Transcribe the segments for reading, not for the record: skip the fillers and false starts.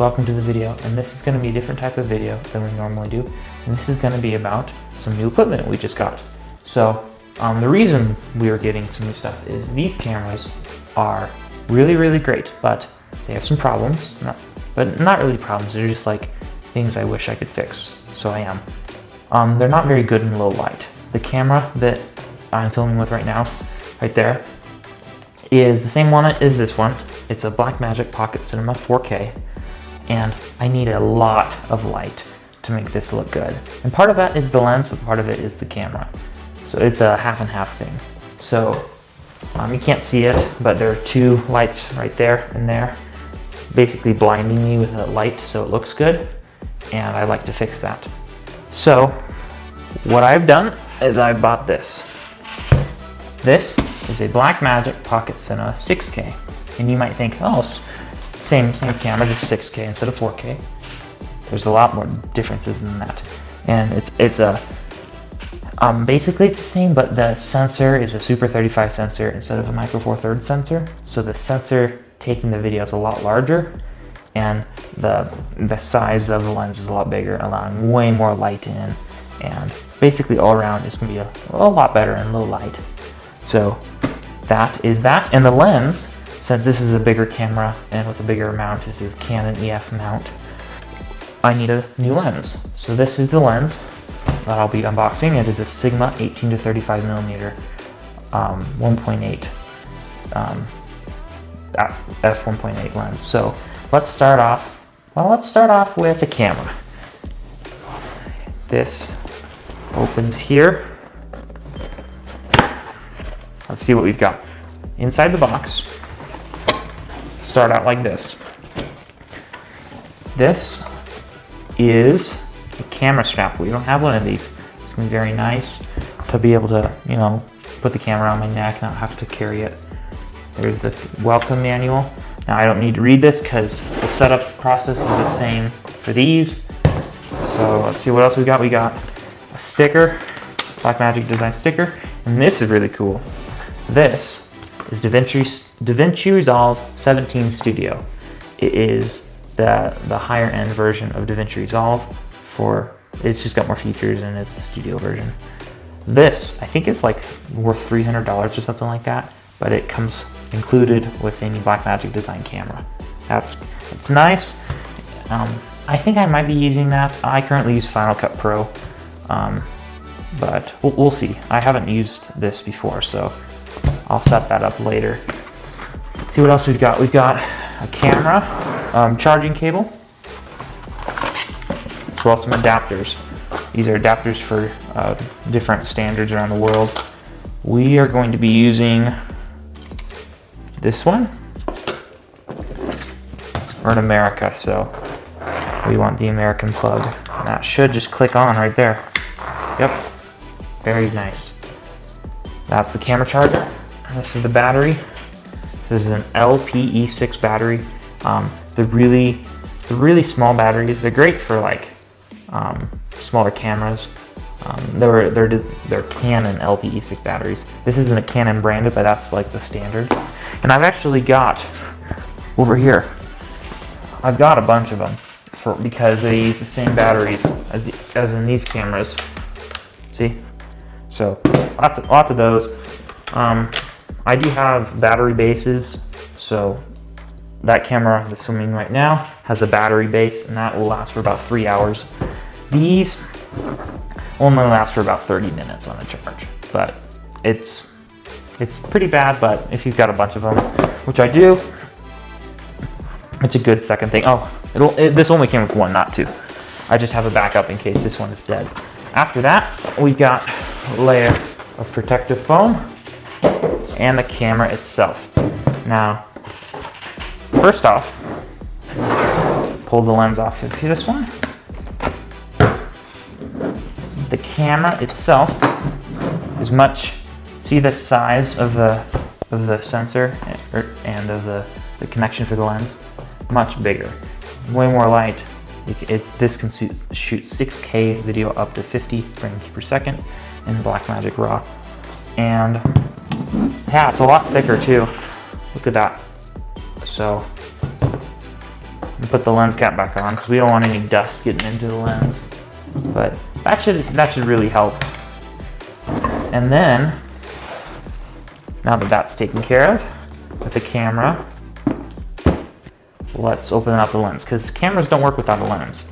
welcome to the video, and this is going to be a different type of video than we normally do, and this is going to be about some new equipment we just got. So the reason we are getting some new stuff is these cameras are really great, but they have some problems, but not really problems, they're just like things I wish I could fix, so I am. They're not very good in low light. The camera that I'm filming with right now, right there, is the same one as this one. It's a Blackmagic Pocket Cinema 4K, and I need a lot of light to make this look good. And part of that is the lens, but part of it is the camera. So it's a half and half thing. So you can't see it, but there are two lights right there and there, basically blinding me with the light so it looks good, and I like to fix that. So what I've done is I bought this. This is a Blackmagic Pocket Cinema 6K. And you might think, oh, same camera, just 6K instead of 4K. There's a lot more differences than that. And it's a, basically it's the same, but the sensor is a Super 35 sensor instead of a Micro Four Thirds sensor. So the sensor taking the video is a lot larger, and the size of the lens is a lot bigger, allowing way more light in. And basically all around it's gonna be a lot better in low light. So that is that. And the lens, since this is a bigger camera and with a bigger mount, this is Canon EF mount, I need a new lens. So this is the lens that I'll be unboxing. It is a Sigma 18 to 35 millimeter 1.8 f1.8 lens. So let's start off. Well, let's start off with the camera. This opens here. Let's see what we've got inside the box. Start out like this. This is a camera strap. We don't have one of these. It's gonna be very nice to be able to, you know, put the camera on my neck, not have to carry it. There's the welcome manual. Now I don't need to read this because the setup process is the same for these. So let's see what else we got. We got a sticker, Blackmagic design sticker, and this is really cool. This is DaVinci Resolve 17 Studio. It is the higher end version of DaVinci Resolve. It's just got more features, and it's the studio version. This, I think, is like worth $300 or something like that, but it comes included with any Blackmagic design camera. It's nice. I think I might be using that. I currently use Final Cut Pro, but we'll see. I haven't used this before, so I'll set that up later. See what else we've got. We've got a camera, charging cable, as well as some adapters. These are adapters for different standards around the world. We are going to be using this one. We're in America, so we want the American plug. And that should just click on right there. Yep, very nice. That's the camera charger. This is the battery. This is an LPE6 battery. The really small batteries, they're great for like smaller cameras. They're Canon LPE6 batteries. This isn't a Canon branded, but that's like the standard. And I've actually got over here, I've got a bunch of them because they use the same batteries as in these cameras. See? So lots of those. I do have battery bases, so that camera that's filming right now has a battery base, and that will last for about 3 hours. These only last for about 30 minutes on a charge, but it's pretty bad. But if you've got a bunch of them, which I do, it's a good second thing. Oh, this only came with one, not two. I just have a backup in case this one is dead. After that, we've got a layer of protective foam and the camera itself. Now, first off, pull the lens off of this one. The camera itself is see the size of the sensor and of the connection for the lens? Much bigger, way more light. This can shoot 6K video up to 50 frames per second in Blackmagic RAW. And yeah, it's a lot thicker too. Look at that. So put the lens cap back on because we don't want any dust getting into the lens. But that should really help. And then, now that that's taken care of, with the camera, let's open up the lens, because cameras don't work without a lens.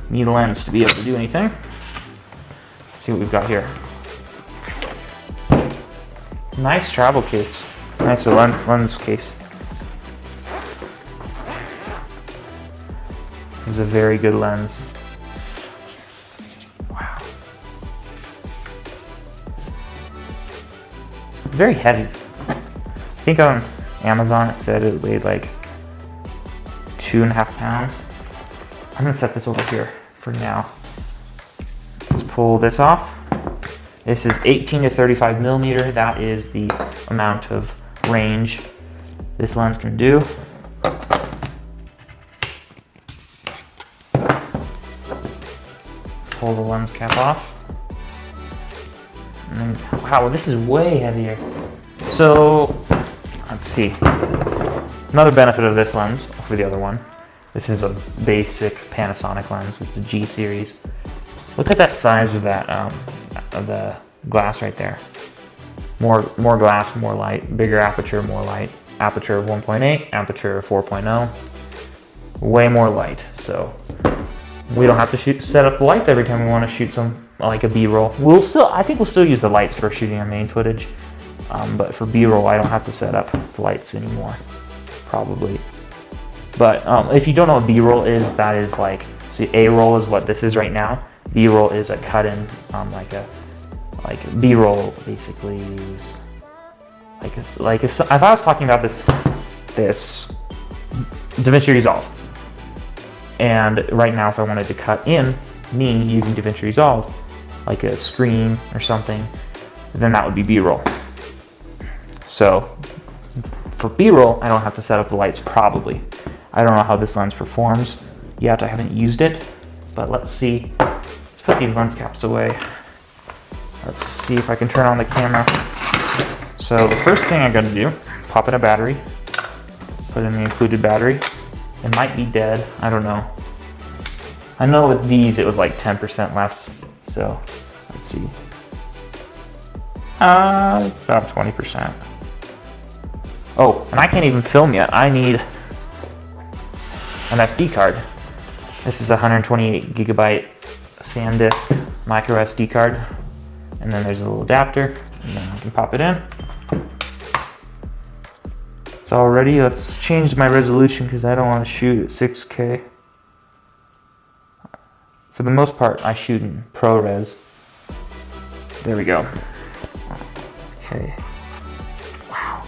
You need a lens to be able to do anything. Let's see what we've got here. Nice travel case. Nice lens case. This is a very good lens. Wow. Very heavy. I think on Amazon it said it weighed like 2.5 pounds. I'm gonna set this over here for now. Let's pull this off. This is 18 to 35 millimeter. That is the amount of range this lens can do. Pull the lens cap off. And then, wow, this is way heavier. So, let's see. Another benefit of this lens over the other one. This is a basic Panasonic lens. It's a G series. Look at that size of that, of the glass right there. More glass, more light. Bigger aperture, more light. Aperture of 1.8, aperture of 4.0. Way more light. So we don't have to set up the lights every time we want to shoot some, like a B-roll. I think we'll still use the lights for shooting our main footage. But for B-roll, I don't have to set up the lights anymore, probably. But if you don't know what B-roll is, that is like, so A-roll is what this is right now. B-roll is a cut-in, like B-roll basically is like if I was talking about this DaVinci Resolve, and right now if I wanted to cut in me using DaVinci Resolve, like a screen or something, then that would be B-roll. So for B-roll, I don't have to set up the lights probably. I don't know how this lens performs yet. I haven't used it, but let's see. Let's put these lens caps away. Let's see if I can turn on the camera. So the first thing I'm gonna do, pop in a battery, put in the included battery. It might be dead, I don't know. I know with these it was like 10% left, so let's see. About 20%. Oh, and I can't even film yet. I need an SD card. This is a 128 gigabyte SanDisk micro SD card. And then there's a little adapter, and then I can pop it in. It's all ready. Let's change my resolution because I don't want to shoot at 6K. For the most part, I shoot in ProRes. There we go. Okay. Wow.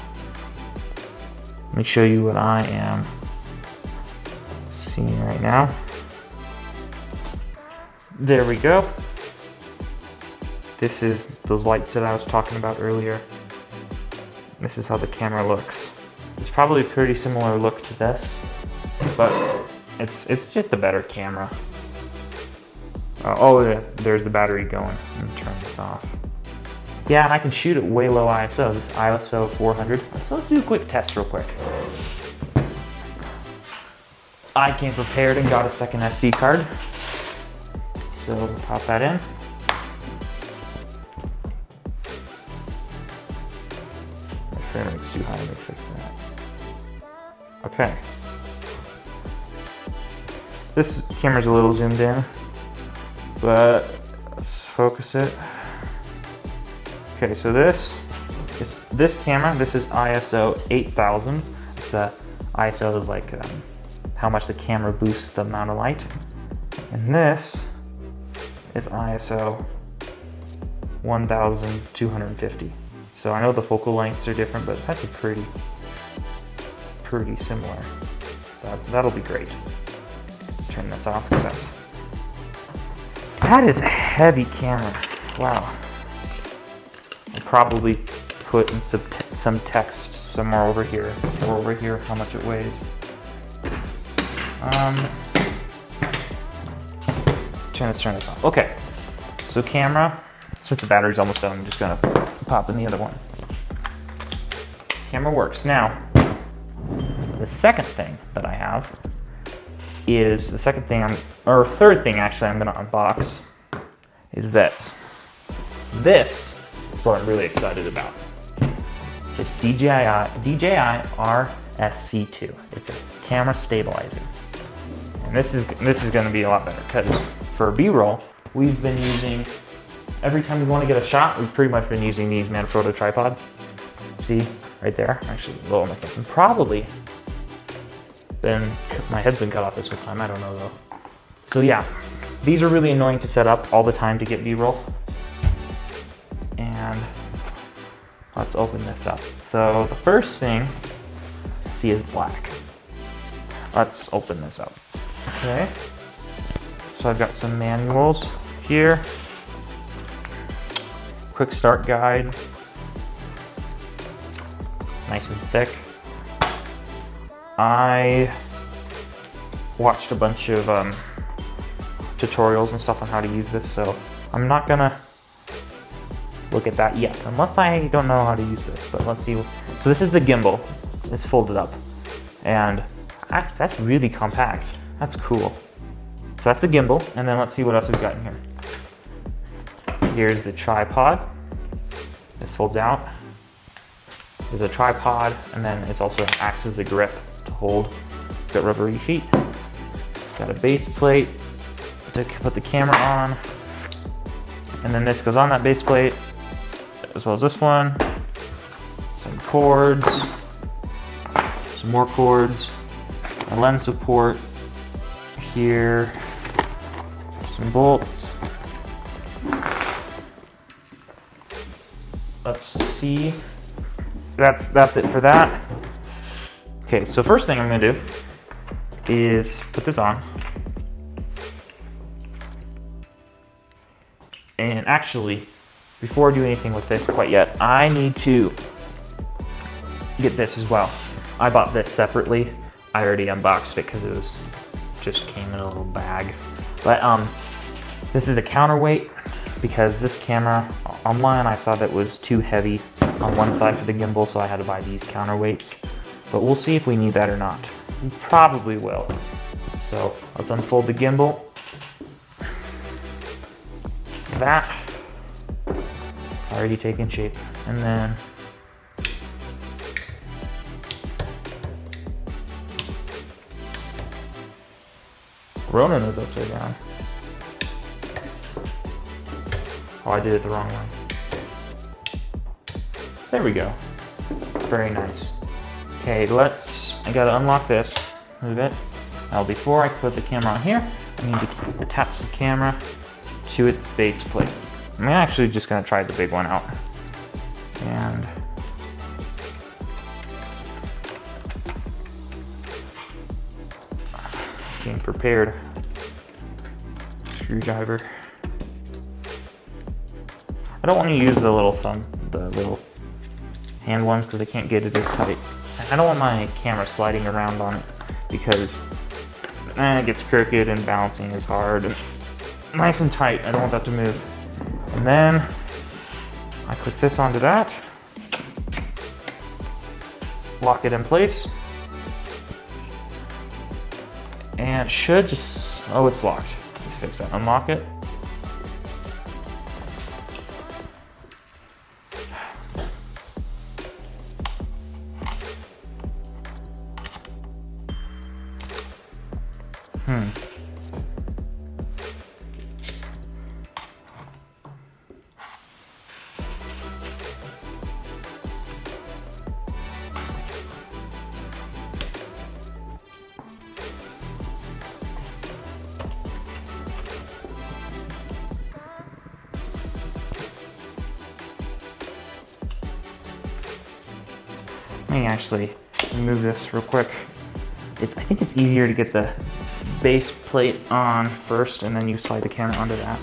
Let me show you what I am seeing right now. There we go. This is those lights that I was talking about earlier. This is how the camera looks. It's probably a pretty similar look to this, but it's just a better camera. Oh yeah, there's the battery going. Let me turn this off. Yeah, and I can shoot at way low ISO. This ISO 400. Let's do a quick test real quick. I came prepared and got a second SD card. So pop that in. Frame rate's too high, let me fix that. Okay. This camera's a little zoomed in, but let's focus it. Okay, so this camera, this is ISO 8000. It's ISO is like how much the camera boosts the amount of light. And this is ISO 1250. So I know the focal lengths are different, but that's a pretty similar. That'll be great. Turn this off because that is a heavy camera. Wow. I'll probably put in some text somewhere over here or over here how much it weighs. Turn this off. Okay. So camera. Since the battery's almost done, I'm just gonna pop in the other one. Camera works. Now, the second thing that I have is the second thing or third thing actually I'm gonna unbox is this. This is what I'm really excited about. The DJI RSC2. It's a camera stabilizer. And this is gonna be a lot better because for B-roll, we've been using, every time we want to get a shot, we've pretty much been using these Manfrotto tripods. See, right there, actually lower myself. And probably my head's been cut off this whole time, I don't know though. So yeah, these are really annoying to set up all the time to get B-roll. And let's open this up. So the first thing, see, is black. Let's open this up. Okay. So I've got some manuals here. Quick start guide. Nice and thick. I watched a bunch of tutorials and stuff on how to use this, so I'm not gonna look at that yet, unless I don't know how to use this, but let's see. So this is the gimbal. It's folded up, and that's really compact. That's cool. So that's the gimbal, and then let's see what else we've got in here. Here's the tripod. This folds out. There's a tripod, and then it also acts as a grip to hold. Got rubbery feet. Got a base plate to put the camera on. And then this goes on that base plate, as well as this one. Some cords. Some more cords. A lens support. Here. Some bolts. Let's see. That's it for that. Okay, so first thing I'm gonna do is put this on. And actually, before I do anything with this quite yet, I need to get this as well. I bought this separately. I already unboxed it because it just came in a little bag. But this is a counterweight because this camera, online I saw that was too heavy on one side for the gimbal, so I had to buy these counterweights. But we'll see if we need that or not. We probably will. So let's unfold the gimbal. That already taken shape, and then Ronin is upside down. Oh, I did it the wrong way. There we go. Very nice. Okay, I gotta unlock this, move it. Now before I put the camera on here, I need to attach the camera to its base plate. I'm actually just gonna try the big one out. And getting prepared. Screwdriver. I don't want to use the little hand ones because I can't get it as tight. I don't want my camera sliding around on it because it gets crooked and balancing is hard. And nice and tight, I don't want that to move. And then I click this onto that, lock it in place, and it should just, oh, it's locked. Fix that, unlock it. Let me actually remove this real quick. I think it's easier to get the base plate on first and then you slide the camera onto that.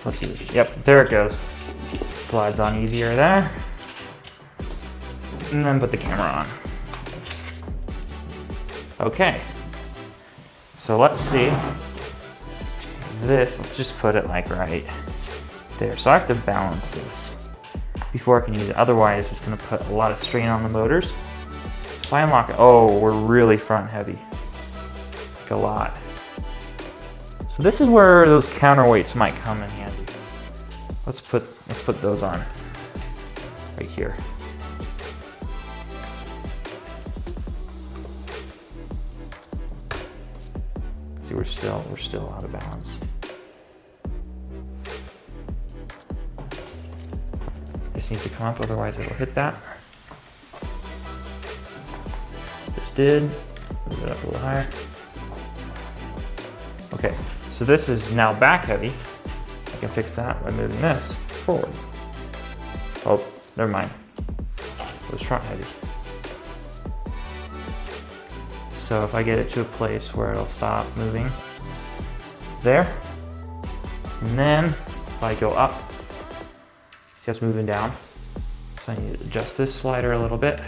So let's see. Yep, there it goes. Slides on easier there. And then put the camera on. Okay. So let's see. Let's just put it like right there. So I have to balance this before I can use it. Otherwise, it's going to put a lot of strain on the motors. If I unlock it, oh, we're really front heavy. a lot. So this is where those counterweights might come in handy. Let's put those on right here. See, we're still out of balance. This needs to come up, otherwise it'll hit that. This did. Move it up a little higher. Okay, so this is now back heavy. I can fix that by moving this forward. Oh, never mind. It was front heavy. So if I get it to a place where it'll stop moving, there, and then if I go up, see how it's moving down? So I need to adjust this slider a little bit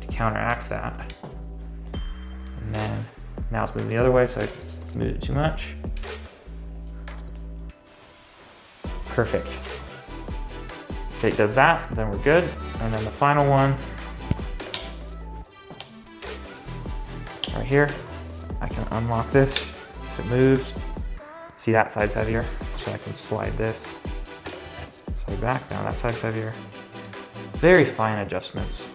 to counteract that. And then now it's moving the other way, so I just moved it too much. Perfect. If it does that, then we're good. And then the final one, right here, I can unlock this. If it moves, see that side's heavier, so I can slide this. Slide back, now that side's heavier. Very fine adjustments.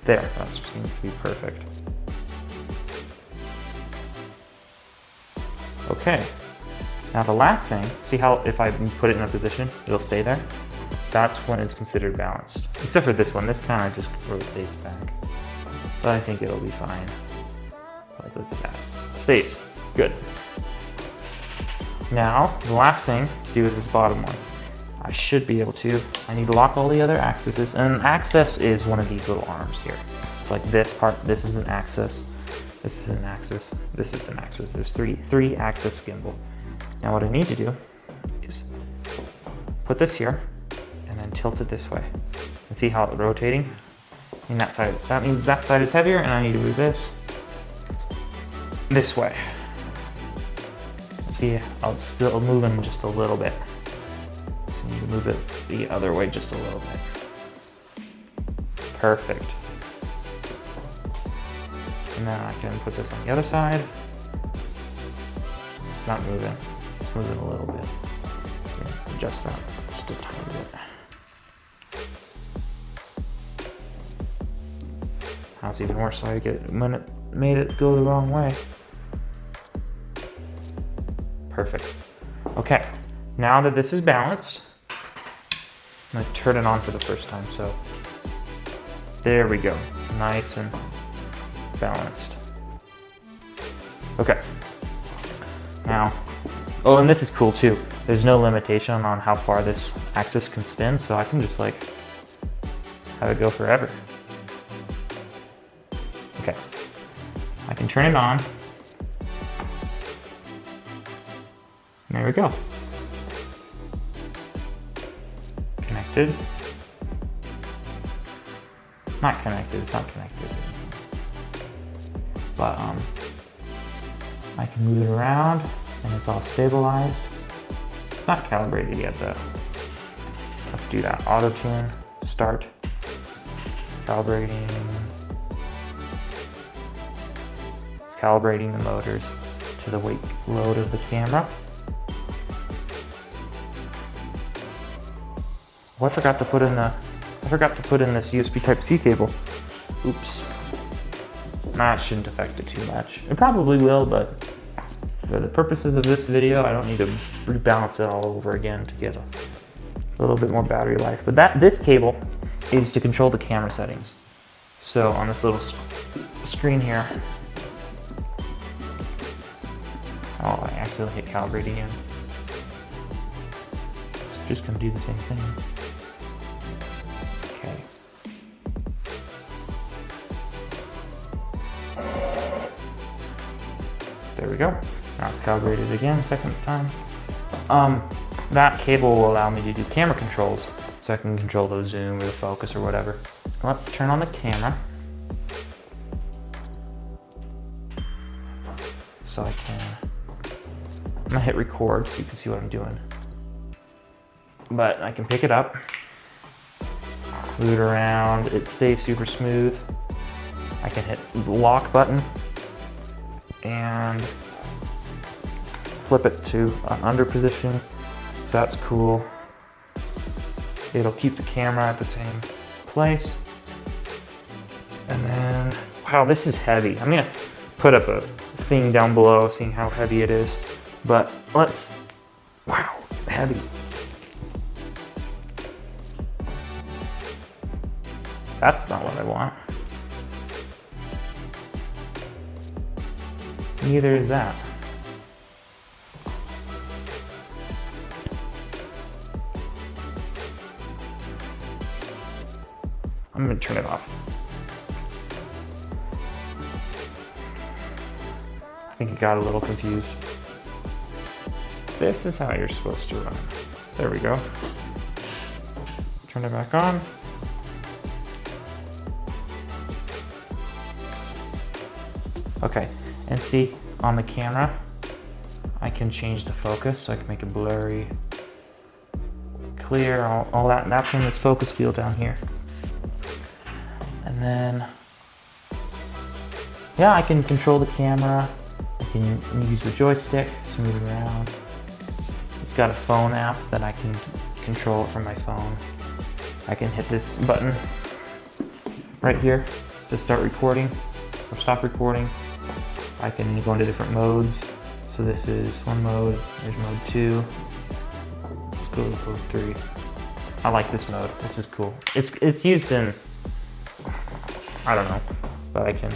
There, that seems to be perfect. Okay, now the last thing, see how if I put it in a position, it'll stay there? That's when it's considered balanced. Except for this one, this kind of just rotates back. But I think it'll be fine. Like, look at that. Stays, good. Now, the last thing to do is this bottom one. I should be able to. I need to lock all the other axes, and an axis is one of these little arms here. It's like this part, this is an axis, this is an axis, this is an axis. There's three axis gimbal. Now what I need to do is put this here and then tilt it this way. And see how it's rotating? And that side, that means that side is heavier, and I need to move this way. See, I'll still move them just a little bit. I need to move it the other way just a little bit. Perfect. And then I can put this on the other side. It's not moving. It's moving a little bit. Yeah, adjust that just a tiny bit. That's even worse. So I get when it made it go the wrong way. Perfect. Okay. Now that this is balanced, I'm gonna turn it on for the first time. So there we go. Nice and balanced. Okay. Now, oh, and this is cool too. There's no limitation on how far this axis can spin, so I can just like have it go forever. Okay. I can turn it on. And there we go. Connected. Not connected, it's not connected. But I can move it around and it's all stabilized. It's not calibrated yet though. Let's do that. Auto tune, start, calibrating. It's calibrating the motors to the weight load of the camera. Oh, I forgot to put in this USB Type-C cable. Oops. That shouldn't affect it too much. It probably will, but for the purposes of this video, I don't need to rebalance it all over again to get a little bit more battery life. But this cable is to control the camera settings. So on this little screen here, oh, I accidentally hit calibrate again. It's just gonna do the same thing. Okay. There we go. Now it's calibrated again, second time. That cable will allow me to do camera controls, so I can control the zoom or the focus or whatever. Let's turn on the camera. So I can gonna hit record so you can see what I'm doing. But I can pick it up, move it around, it stays super smooth. I can hit the lock button and flip it to an under position, so that's cool. It'll keep the camera at the same place. And then, wow, this is heavy. I'm gonna put up a thing down below seeing how heavy it is, but wow, heavy. That's not what I want. Neither is that. I'm gonna turn it off. I think it got a little confused. This is how you're supposed to run. There we go. Turn it back on. Okay, and see on the camera, I can change the focus, so I can make it blurry, clear, all that. And that's from this focus field down here. And then, yeah, I can control the camera. I can use the joystick to move it around. It's got a phone app that I can control it from my phone. I can hit this button right here to start recording or stop recording. I can go into different modes. So this is one mode, there's mode 2. Let's go to mode 3. I like this mode, this is cool. It's used in, I don't know, but I can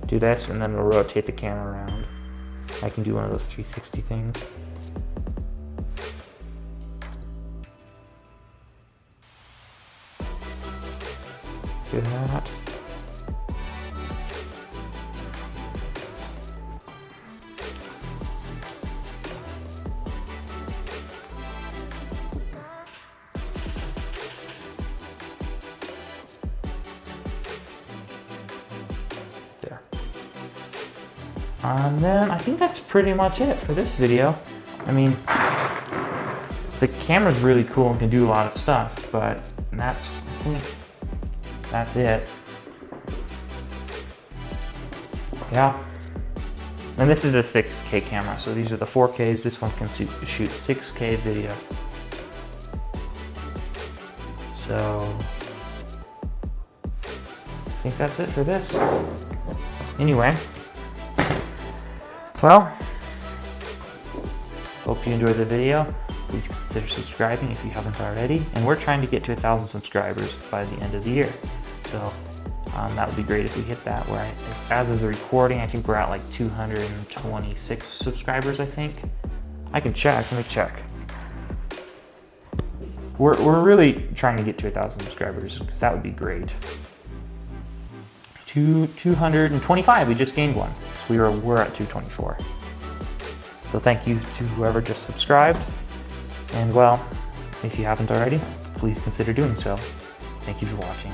do this and then it'll rotate the camera around. I can do one of those 360 things. Do that. There. And then I think that's pretty much it for this video. I mean, the camera's really cool and can do a lot of stuff, but that's it. Yeah. And this is a 6K camera, so these are the 4Ks. This one can shoot 6K video. So, I think that's it for this. Anyway, well, hope you enjoyed the video. Please consider subscribing if you haven't already. And we're trying to get to 1,000 subscribers by the end of the year. So that would be great if we hit that. As of the recording, I think we're at like 226 subscribers, I think. I can check, let me check. We're really trying to get to 1,000 subscribers because that would be great. 225, we just gained one. So we're at 224. So thank you to whoever just subscribed. And well, if you haven't already, please consider doing so. Thank you for watching.